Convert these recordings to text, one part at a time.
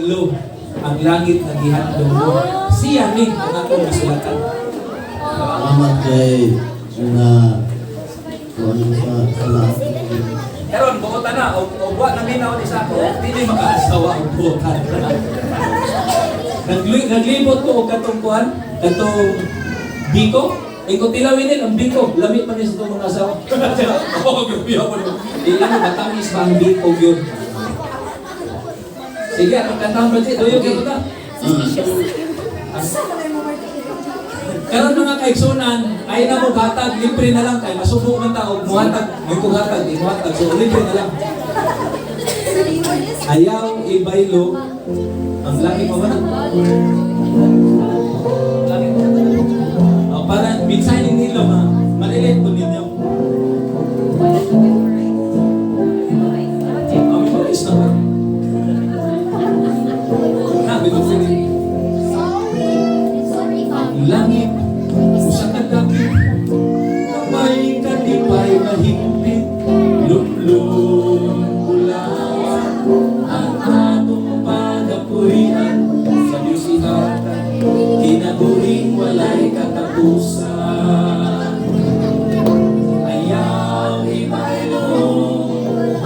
baylo ang langit na gihandom mo. Siya ni ang akong nasulatan. Salamat kay na kung sa lahat. Karon buotan na o buwa na minaw ni sa ako, dili makaasawa ang buotan. Naglibot ko og katong kuan, katong biko. Ikaw tilawin ang biko, lamit man ni sa itong mga asawa. Oo, gabiya mo. Ilan mo, matamis ba ang biko yun? Sige, ang kantang ba siya? Doyo kayo ta? Karon mga kaigsunan, ay na mo hatag, libre na lang kayo. Masubo man tao, muhatag, may kuhatag, imuhatag. So, libre na lang. Ayaw ibaylo ang laki mo ba na? Para minsan yung nilo, malilit po ninyo. Kami po is naman. Nabi ko sinin. Ang langit, usang kadapit, may kalipay na higpit, lumlum bulawan, ang atong pagapuhian, sa Diyos ihatan, kinaburing walay katapusan. Ayaw ibaylo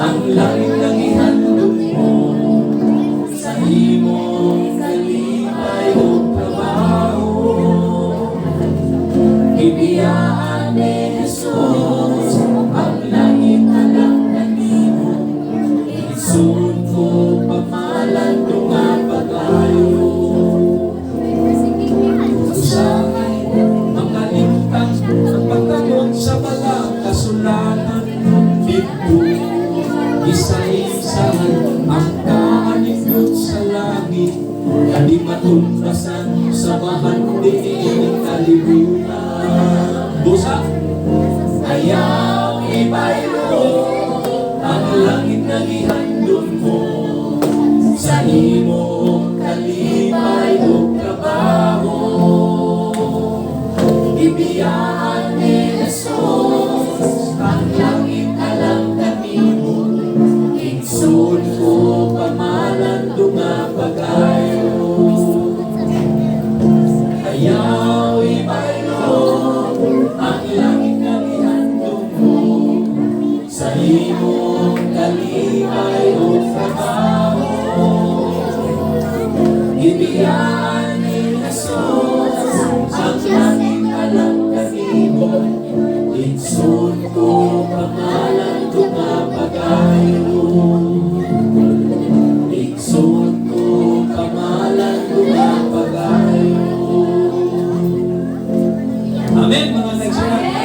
ang langit ng ihandog mo sa imong kalipay o trabaho. Ibiyaan ni Jesus ang langit na lang nanimo, isun ko pamalan nga pag-ayo. Usangay makalimtang ang pagtangon sa balang kasulatan, dito isa-isahan ang kaanindot sa langit, kadi matuntasan sa mahanding kalibutan. Busa, ayaw ibaylo ang langit na gihandom mo sa imong kalipay o trabaho. Ibiyaan ni Jesus ang langit alam kanimo, igsoon ko pamalan nga pag-ayo. Ayaw ibaylo ang langit na gihandom mo sa imong kalipay o trabaho. Ibiyaan ni Jesus ang langit alam kanimo, igsoon ko pamalan nga pag-ayo. Igsoon ko pamalan nga pag-ayo. Amen, mga nagsulat.